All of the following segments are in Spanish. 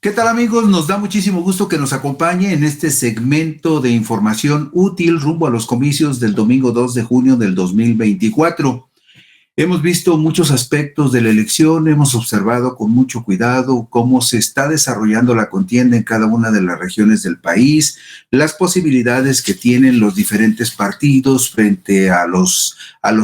¿Qué tal, amigos? Nos da muchísimo gusto que nos acompañe en este segmento de información útil rumbo a los comicios del domingo 2 de junio del 2024. Hemos visto muchos aspectos de la elección, hemos observado con mucho cuidado cómo se está desarrollando la contienda en cada una de las regiones del país, las posibilidades que tienen los diferentes partidos frente a los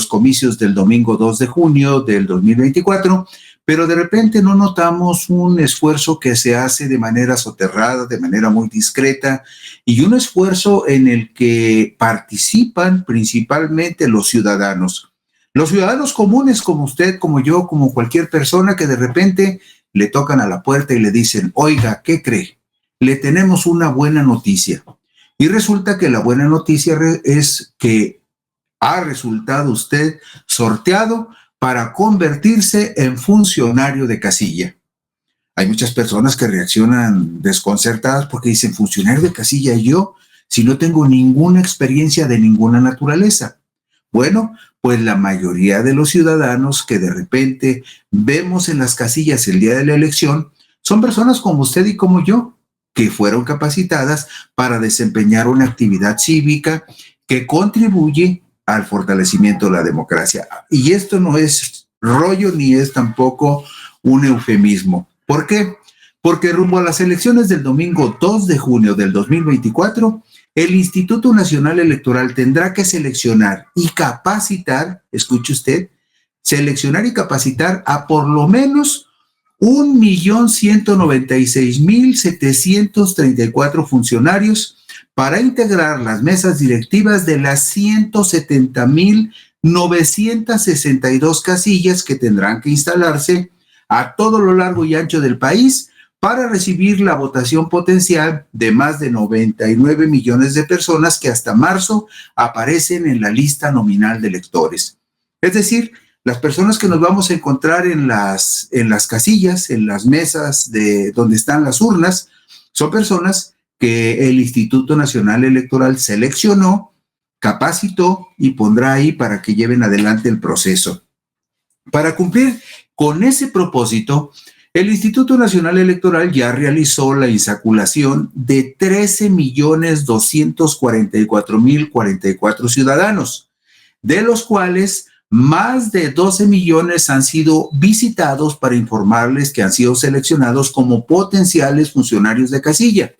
comicios del domingo 2 de junio del 2024. Pero de repente no notamos un esfuerzo que se hace de manera soterrada, de manera muy discreta, y un esfuerzo en el que participan principalmente los ciudadanos. Los ciudadanos comunes como usted, como yo, como cualquier persona que de repente le tocan a la puerta y le dicen, oiga, ¿qué cree? Le tenemos una buena noticia. Y resulta que la buena noticia es que ha resultado usted sorteado para convertirse en funcionario de casilla. Hay muchas personas que reaccionan desconcertadas porque dicen, funcionario de casilla yo, si no tengo ninguna experiencia de ninguna naturaleza. Bueno, pues la mayoría de los ciudadanos que de repente vemos en las casillas el día de la elección son personas como usted y como yo, que fueron capacitadas para desempeñar una actividad cívica que contribuye al fortalecimiento de la democracia. Y esto no es rollo ni es tampoco un eufemismo. ¿Por qué? Porque rumbo a las elecciones del domingo 2 de junio del 2024, el Instituto Nacional Electoral tendrá que seleccionar y capacitar, escuche usted, seleccionar y capacitar a por lo menos 1,196,734 funcionarios para integrar las mesas directivas de las 170,962 casillas que tendrán que instalarse a todo lo largo y ancho del país para recibir la votación potencial de más de 99 millones de personas que hasta marzo aparecen en la lista nominal de electores. Es decir, las personas que nos vamos a encontrar en las casillas, en las mesas de donde están las urnas, son personas que el Instituto Nacional Electoral seleccionó, capacitó y pondrá ahí para que lleven adelante el proceso. Para cumplir con ese propósito, el Instituto Nacional Electoral ya realizó la insaculación de 13,244,044 ciudadanos, de los cuales más de 12 millones han sido visitados para informarles que han sido seleccionados como potenciales funcionarios de casilla.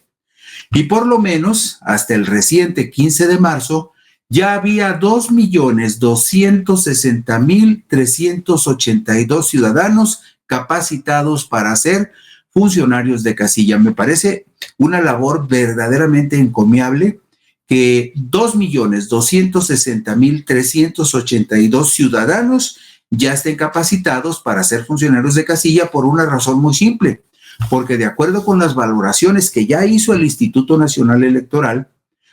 Y por lo menos hasta el reciente 15 de marzo ya había 2,260,382 ciudadanos capacitados para ser funcionarios de casilla. Me parece una labor verdaderamente encomiable que 2,260,382 ciudadanos ya estén capacitados para ser funcionarios de casilla por una razón muy simple. Porque de acuerdo con las valoraciones que ya hizo el Instituto Nacional Electoral,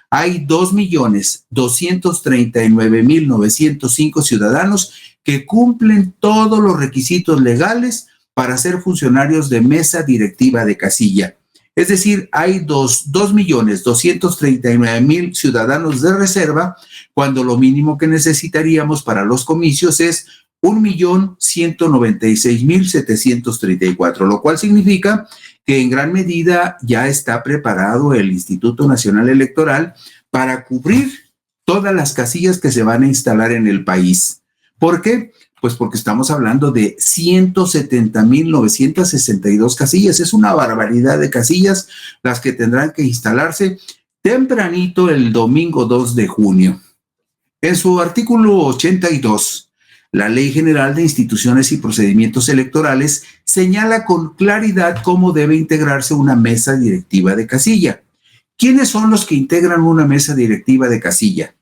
hay 2,239,905 ciudadanos que cumplen todos los requisitos legales para ser funcionarios de mesa directiva de casilla. Es decir, hay 2,239,000 ciudadanos de reserva, cuando lo mínimo que necesitaríamos para los comicios es 1,196,734, lo cual significa que en gran medida ya está preparado el Instituto Nacional Electoral para cubrir todas las casillas que se van a instalar en el país. ¿Por qué? Pues porque estamos hablando de 170,962 casillas. Es una barbaridad de casillas las que tendrán que instalarse tempranito el domingo 2 de junio. En su artículo 82, la Ley General de Instituciones y Procedimientos Electorales señala con claridad cómo debe integrarse una mesa directiva de casilla. ¿Quiénes son los que integran una mesa directiva de casilla?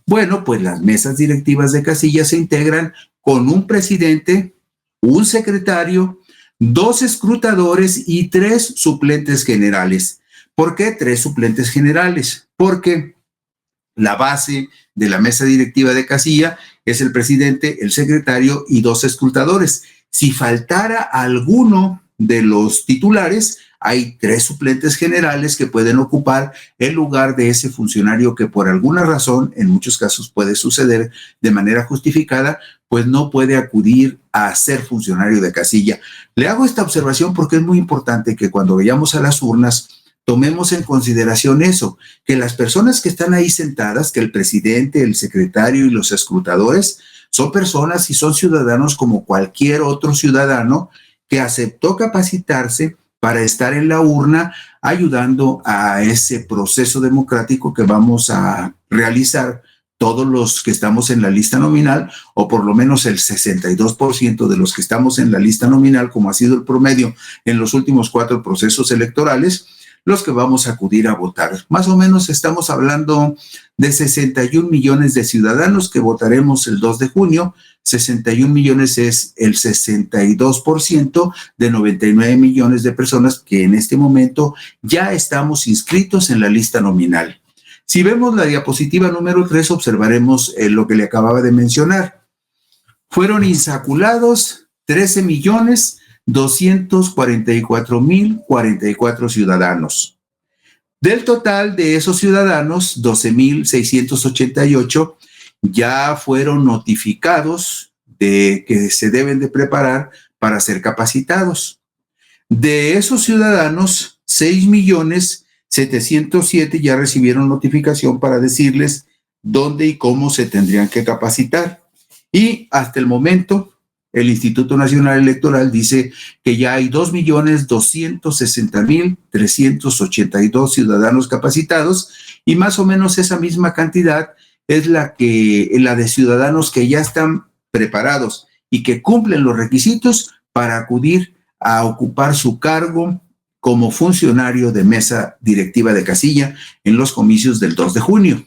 Bueno, pues las mesas directivas de casilla se integran con un presidente, un secretario, 2 escrutadores y 3 suplentes generales. ¿Por qué 3 suplentes generales? Porque la base de la mesa directiva de casilla es el presidente, el secretario y 2 escrutadores. Si faltara alguno de los titulares, hay 3 suplentes generales que pueden ocupar el lugar de ese funcionario que por alguna razón, en muchos casos puede suceder de manera justificada, pues no puede acudir a ser funcionario de casilla. Le hago esta observación porque es muy importante que cuando vayamos a las urnas tomemos en consideración eso, que las personas que están ahí sentadas, que el presidente, el secretario y los escrutadores son personas y son ciudadanos como cualquier otro ciudadano que aceptó capacitarse para estar en la urna ayudando a ese proceso democrático que vamos a realizar todos los que estamos en la lista nominal, o por lo menos el 62% de los que estamos en la lista nominal, como ha sido el promedio en los últimos 4 procesos electorales, los que vamos a acudir a votar. Más o menos estamos hablando de 61 millones de ciudadanos que votaremos el 2 de junio. 61 millones es el 62% de 99 millones de personas que en este momento ya estamos inscritos en la lista nominal. Si vemos la diapositiva número 3, observaremos lo que le acababa de mencionar. Fueron insaculados 13.244.044 ciudadanos. Del total de esos ciudadanos, 12.688 ya fueron notificados de que se deben de preparar para ser capacitados. De esos ciudadanos, 6.707.000 ya recibieron notificación para decirles dónde y cómo se tendrían que capacitar. Y hasta el momento, el Instituto Nacional Electoral dice que ya hay 2.260.382 ciudadanos capacitados, y más o menos esa misma cantidad es la de ciudadanos que ya están preparados y que cumplen los requisitos para acudir a ocupar su cargo como funcionario de mesa directiva de casilla en los comicios del 2 de junio.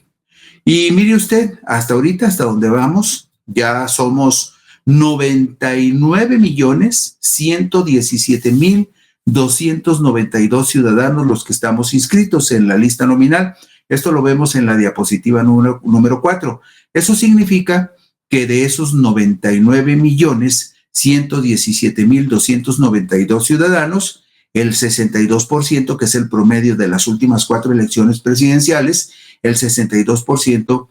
Y mire usted, hasta ahorita, hasta donde vamos, ya somos 99.117.292 ciudadanos los que estamos inscritos en la lista nominal. Esto lo vemos en la diapositiva número 4. Eso significa que de esos 99.117.292 ciudadanos, el 62%, que es el promedio de las últimas 4 elecciones presidenciales, el 62%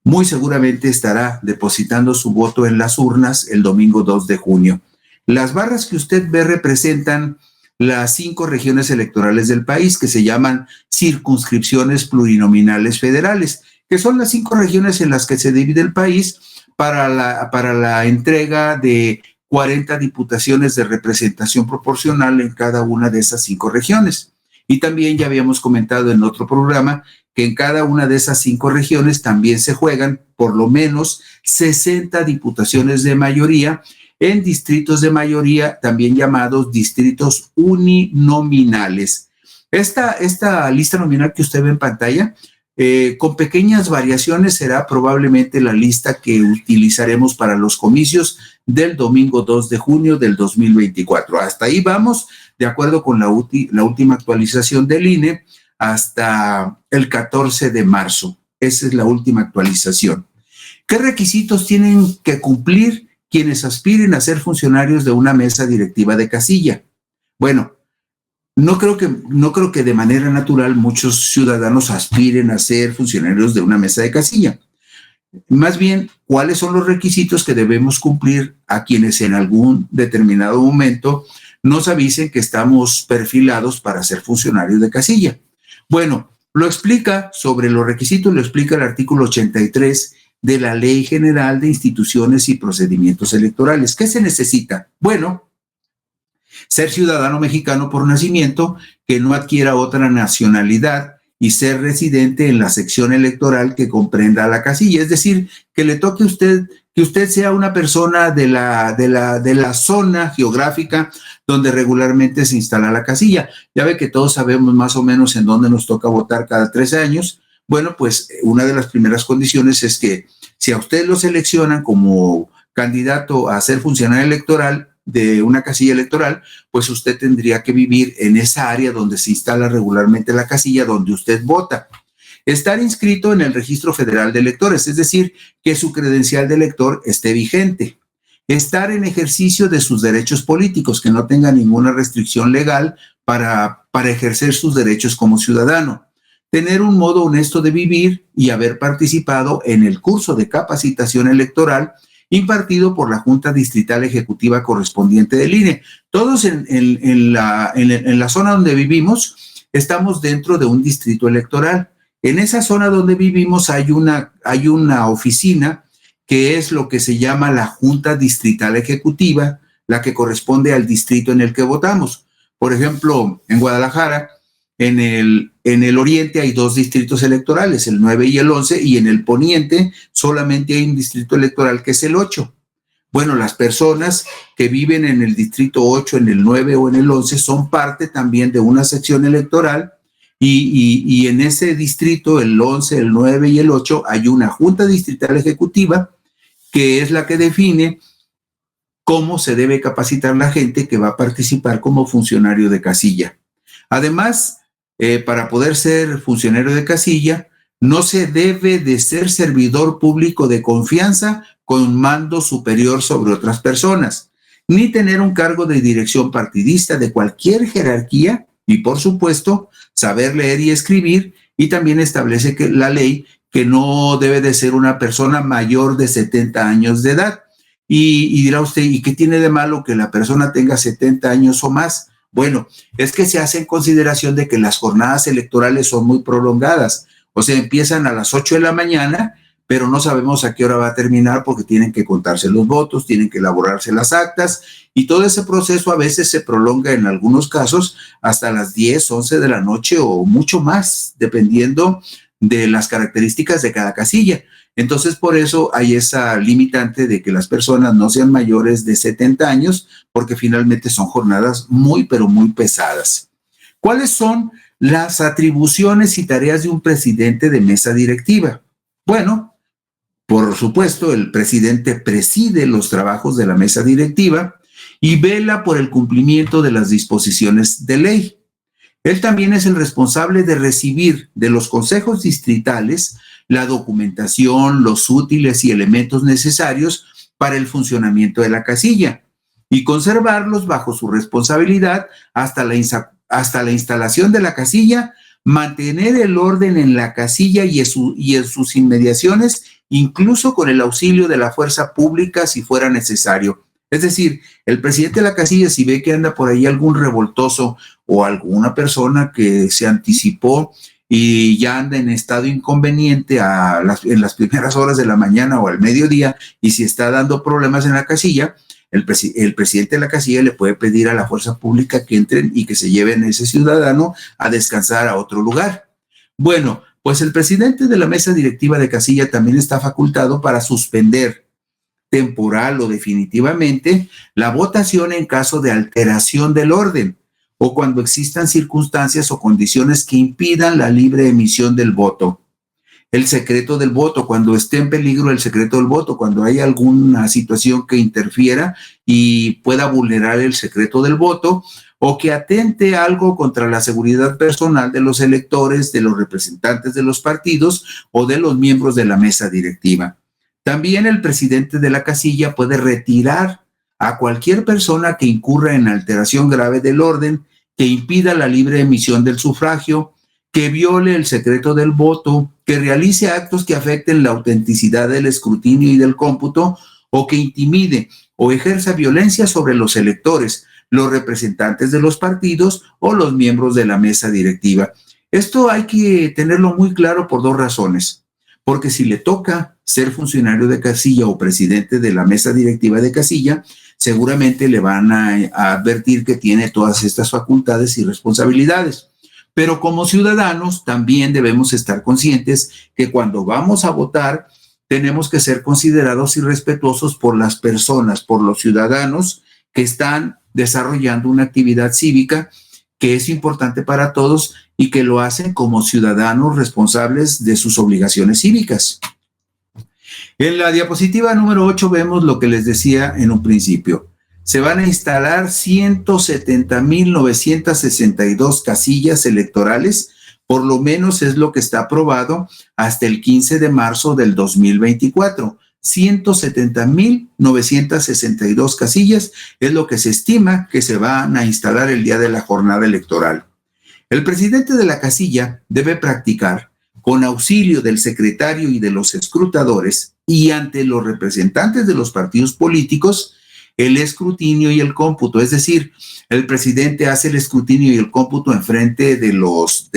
muy seguramente estará depositando su voto en las urnas el domingo 2 de junio. Las barras que usted ve representan las 5 regiones electorales del país, que se llaman circunscripciones plurinominales federales, que son las 5 regiones en las que se divide el país para la entrega de 40 diputaciones de representación proporcional en cada una de esas 5 regiones. Y también ya habíamos comentado en otro programa que en cada una de esas 5 regiones también se juegan por lo menos 60 diputaciones de mayoría en distritos de mayoría, también llamados distritos uninominales. Esta lista nominal que usted ve en pantalla, con pequeñas variaciones, será probablemente la lista que utilizaremos para los comicios del domingo 2 de junio del 2024. Hasta ahí vamos, de acuerdo con la última actualización del INE, hasta el 14 de marzo. Esa es la última actualización. ¿Qué requisitos tienen que cumplir quienes aspiren a ser funcionarios de una mesa directiva de casilla? Bueno, no creo que de manera natural muchos ciudadanos aspiren a ser funcionarios de una mesa de casilla. Más bien, ¿cuáles son los requisitos que debemos cumplir a quienes en algún determinado momento nos avisen que estamos perfilados para ser funcionarios de casilla? Bueno, lo explica sobre los requisitos, lo explica el artículo 83 de la Ley General de Instituciones y Procedimientos Electorales. ¿Qué se necesita? Bueno, ser ciudadano mexicano por nacimiento, que no adquiera otra nacionalidad y ser residente en la sección electoral que comprenda la casilla. Es decir, que le toque a usted, que usted sea una persona de la zona geográfica donde regularmente se instala la casilla. Ya ve que todos sabemos más o menos en dónde nos toca votar cada 3 años. Bueno, pues una de las primeras condiciones es que si a usted lo seleccionan como candidato a ser funcionario electoral de una casilla electoral, pues usted tendría que vivir en esa área donde se instala regularmente la casilla donde usted vota. Estar inscrito en el Registro Federal de Electores, es decir, que su credencial de elector esté vigente. Estar en ejercicio de sus derechos políticos, que no tenga ninguna restricción legal para ejercer sus derechos como ciudadano. Tener un modo honesto de vivir y haber participado en el curso de capacitación electoral impartido por la Junta Distrital Ejecutiva correspondiente del INE. Todos en la zona donde vivimos estamos dentro de un distrito electoral. En esa zona donde vivimos hay una oficina que es lo que se llama la Junta Distrital Ejecutiva, la que corresponde al distrito en el que votamos. Por ejemplo, en Guadalajara, en el oriente hay 2 distritos electorales, el 9 y el 11, y en el poniente solamente hay un distrito electoral que es el 8. Bueno, las personas que viven en el distrito 8, en el 9 o en el 11 son parte también de una sección electoral y en ese distrito, el 11, el 9 y el 8, hay una Junta Distrital Ejecutiva que es la que define cómo se debe capacitar la gente que va a participar como funcionario de casilla. Además, para poder ser funcionario de casilla, no se debe de ser servidor público de confianza con mando superior sobre otras personas, ni tener un cargo de dirección partidista de cualquier jerarquía y, por supuesto, saber leer y escribir, y también establece que la ley que no debe de ser una persona mayor de 70 años de edad. Y dirá usted, ¿y qué tiene de malo que la persona tenga 70 años o más? Bueno, es que se hace en consideración de que las jornadas electorales son muy prolongadas. O sea, empiezan a las 8 de la mañana, pero no sabemos a qué hora va a terminar porque tienen que contarse los votos, tienen que elaborarse las actas y todo ese proceso a veces se prolonga en algunos casos hasta las 10, 11 de la noche o mucho más, dependiendo de las características de cada casilla. Entonces, por eso hay esa limitante de que las personas no sean mayores de 70 años, porque finalmente son jornadas muy, pero muy pesadas. ¿Cuáles son las atribuciones y tareas de un presidente de mesa directiva? Bueno, por supuesto, el presidente preside los trabajos de la mesa directiva y vela por el cumplimiento de las disposiciones de ley. Él también es el responsable de recibir de los consejos distritales la documentación, los útiles y elementos necesarios para el funcionamiento de la casilla y conservarlos bajo su responsabilidad hasta la instalación de la casilla, mantener el orden en la casilla y en sus inmediaciones, incluso con el auxilio de la fuerza pública si fuera necesario. Es decir, el presidente de la casilla, si ve que anda por ahí algún revoltoso o alguna persona que se anticipó y ya anda en estado inconveniente en las primeras horas de la mañana o al mediodía, y si está dando problemas en la casilla, el presidente de la casilla le puede pedir a la fuerza pública que entren y que se lleven a ese ciudadano a descansar a otro lugar. Bueno, pues el presidente de la mesa directiva de casilla también está facultado para suspender temporal o definitivamente la votación en caso de alteración del orden o cuando existan circunstancias o condiciones que impidan la libre emisión del voto. El secreto del voto, cuando esté en peligro el secreto del voto, cuando hay alguna situación que interfiera y pueda vulnerar el secreto del voto o que atente algo contra la seguridad personal de los electores, de los representantes de los partidos o de los miembros de la mesa directiva. También el presidente de la casilla puede retirar a cualquier persona que incurra en alteración grave del orden, que impida la libre emisión del sufragio, que viole el secreto del voto, que realice actos que afecten la autenticidad del escrutinio y del cómputo, o que intimide o ejerza violencia sobre los electores, los representantes de los partidos o los miembros de la mesa directiva. Esto hay que tenerlo muy claro por 2 razones. Porque si le toca ser funcionario de casilla o presidente de la mesa directiva de casilla, seguramente le van a advertir que tiene todas estas facultades y responsabilidades. Pero como ciudadanos también debemos estar conscientes que cuando vamos a votar tenemos que ser considerados y respetuosos por las personas, por los ciudadanos que están desarrollando una actividad cívica que es importante para todos y que lo hacen como ciudadanos responsables de sus obligaciones cívicas. En la diapositiva número 8 vemos lo que les decía en un principio. Se van a instalar 170,962 casillas electorales, por lo menos es lo que está aprobado hasta el 15 de marzo del 2024. 170,962 casillas es lo que se estima que se van a instalar el día de la jornada electoral. El presidente de la casilla debe practicar, con auxilio del secretario y de los escrutadores, y ante los representantes de los partidos políticos el escrutinio y el cómputo. Es decir, el presidente hace el escrutinio y el cómputo en frente de los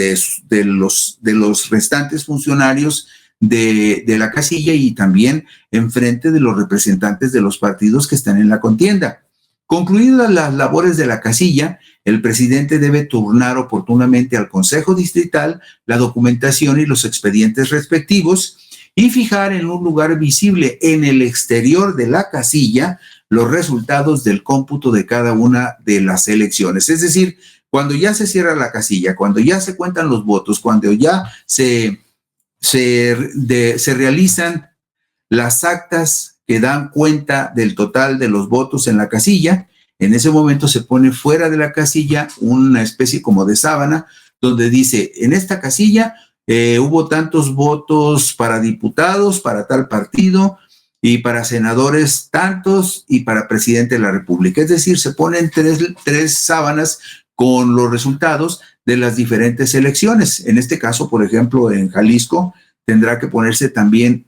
restantes funcionarios de la casilla y también en frente de los representantes de los partidos que están en la contienda. Concluidas las labores de la casilla, el presidente debe turnar oportunamente al Consejo Distrital la documentación y los expedientes respectivos y fijar en un lugar visible en el exterior de la casilla los resultados del cómputo de cada una de las elecciones. Es decir, cuando ya se cierra la casilla, cuando ya se cuentan los votos, cuando ya se realizan las actas que dan cuenta del total de los votos en la casilla, en ese momento se pone fuera de la casilla una especie como de sábana donde dice, en esta casilla hubo tantos votos para diputados, para tal partido, y para senadores tantos, y para presidente de la República. Es decir, se ponen tres sábanas con los resultados de las diferentes elecciones. En este caso, por ejemplo, en Jalisco, tendrá que ponerse también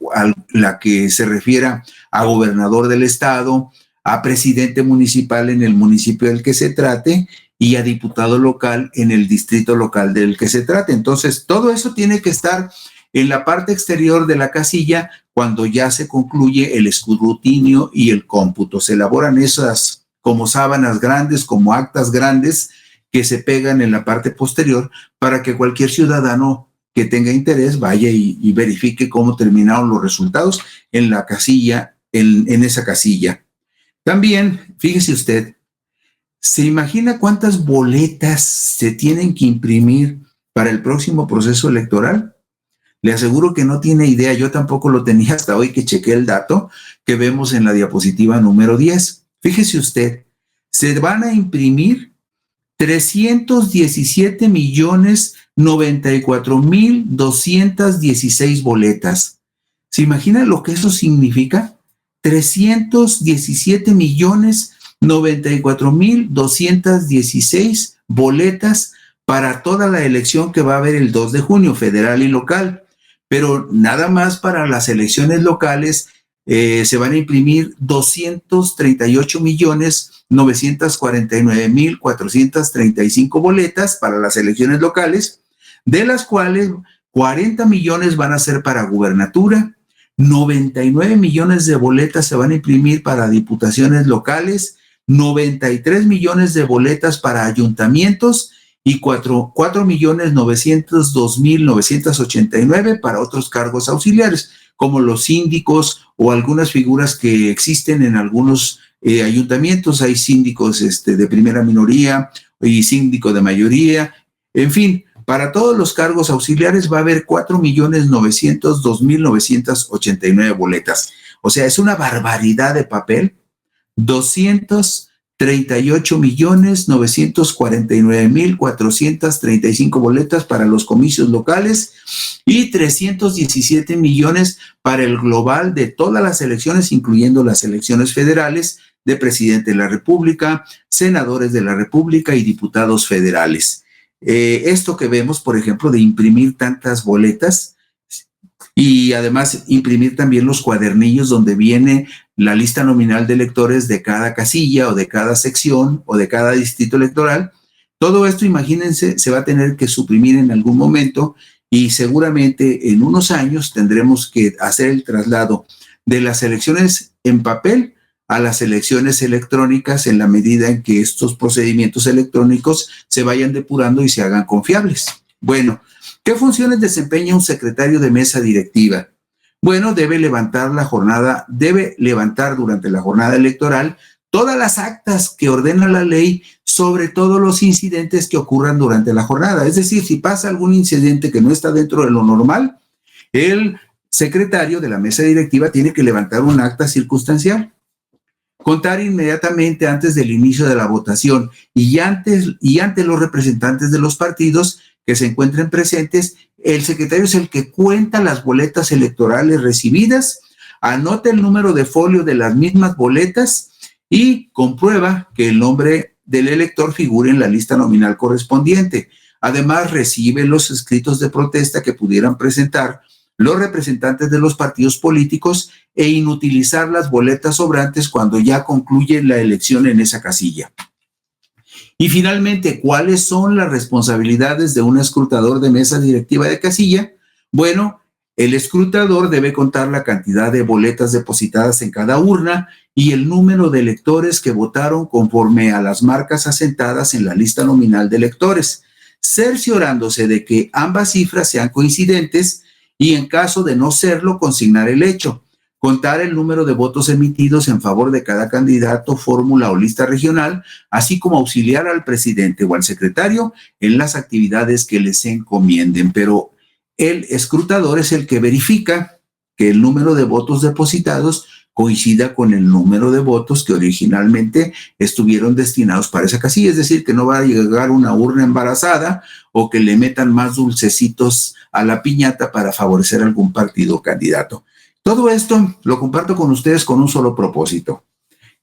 la que se refiera a gobernador del estado, a presidente municipal en el municipio del que se trate y a diputado local en el distrito local del que se trate. Entonces, todo eso tiene que estar en la parte exterior de la casilla cuando ya se concluye el escrutinio y el cómputo. Se elaboran esas como sábanas grandes, como actas grandes que se pegan en la parte posterior para que cualquier ciudadano que tenga interés vaya y verifique cómo terminaron los resultados en la casilla, en esa casilla. También, fíjese usted, ¿se imagina cuántas boletas se tienen que imprimir para el próximo proceso electoral? Le aseguro que no tiene idea, yo tampoco lo tenía hasta hoy que chequé el dato que vemos en la diapositiva número 10. Fíjese usted, se van a imprimir 317,094,216 boletas. ¿Se imagina lo que eso significa? 317,094,216 boletas para toda la elección que va a haber el 2 de junio, federal y local. Pero nada más para las elecciones locales se van a imprimir 238,949,435 boletas para las elecciones locales, de las cuales 40 millones van a ser para gubernatura, 99 millones de boletas se van a imprimir para diputaciones locales, 93 millones de boletas para ayuntamientos y 4,902,989 para otros cargos auxiliares, como los síndicos o algunas figuras que existen en algunos ayuntamientos. Hay síndicos de primera minoría y síndico de mayoría. En fin, para todos los cargos auxiliares va a haber 4,902,989 boletas. O sea, es una barbaridad de papel. 238,949,435 boletas para los comicios locales y 317 millones para el global de todas las elecciones, incluyendo las elecciones federales de presidente de la República, senadores de la República y diputados federales. Esto que vemos, por ejemplo, de imprimir tantas boletas y además imprimir también los cuadernillos donde viene la lista nominal de electores de cada casilla o de cada sección o de cada distrito electoral. Todo esto, imagínense, se va a tener que suprimir en algún momento y seguramente en unos años tendremos que hacer el traslado de las elecciones en papel a las elecciones electrónicas en la medida en que estos procedimientos electrónicos se vayan depurando y se hagan confiables. Bueno, ¿qué funciones desempeña un secretario de mesa directiva? Bueno, debe levantar durante la jornada electoral todas las actas que ordena la ley sobre todos los incidentes que ocurran durante la jornada. Es decir, si pasa algún incidente que no está dentro de lo normal, el secretario de la mesa directiva tiene que levantar un acta circunstancial, contar inmediatamente antes del inicio de la votación y ante los representantes de los partidos que se encuentren presentes. El secretario es el que cuenta las boletas electorales recibidas, anota el número de folio de las mismas boletas y comprueba que el nombre del elector figure en la lista nominal correspondiente. Además, recibe los escritos de protesta que pudieran presentar los representantes de los partidos políticos e inutilizar las boletas sobrantes cuando ya concluye la elección en esa casilla. Y finalmente, ¿cuáles son las responsabilidades de un escrutador de mesa directiva de casilla? Bueno, el escrutador debe contar la cantidad de boletas depositadas en cada urna y el número de electores que votaron conforme a las marcas asentadas en la lista nominal de electores, cerciorándose de que ambas cifras sean coincidentes y, en caso de no serlo, consignar el hecho, contar el número de votos emitidos en favor de cada candidato, fórmula o lista regional, así como auxiliar al presidente o al secretario en las actividades que les encomienden. Pero el escrutador es el que verifica que el número de votos depositados coincida con el número de votos que originalmente estuvieron destinados para esa casilla, es decir, que no va a llegar una urna embarazada o que le metan más dulcecitos a la piñata para favorecer algún partido o candidato. Todo esto lo comparto con ustedes con un solo propósito,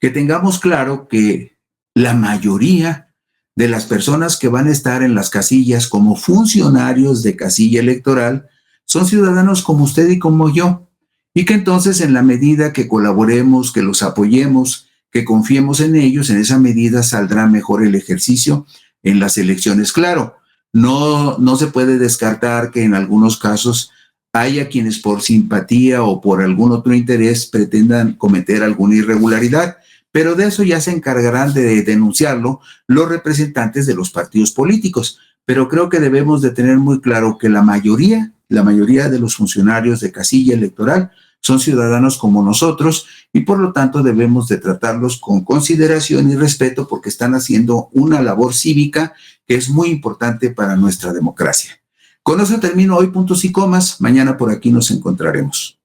que tengamos claro que la mayoría de las personas que van a estar en las casillas como funcionarios de casilla electoral son ciudadanos como usted y como yo, y que entonces en la medida que colaboremos, que los apoyemos, que confiemos en ellos, en esa medida saldrá mejor el ejercicio en las elecciones. Claro, no se puede descartar que en algunos casos haya quienes por simpatía o por algún otro interés pretendan cometer alguna irregularidad, pero de eso ya se encargarán de denunciarlo los representantes de los partidos políticos. Pero creo que debemos de tener muy claro que la mayoría de los funcionarios de casilla electoral son ciudadanos como nosotros y por lo tanto debemos de tratarlos con consideración y respeto porque están haciendo una labor cívica que es muy importante para nuestra democracia. Con eso termino hoy puntos y comas. Mañana por aquí nos encontraremos.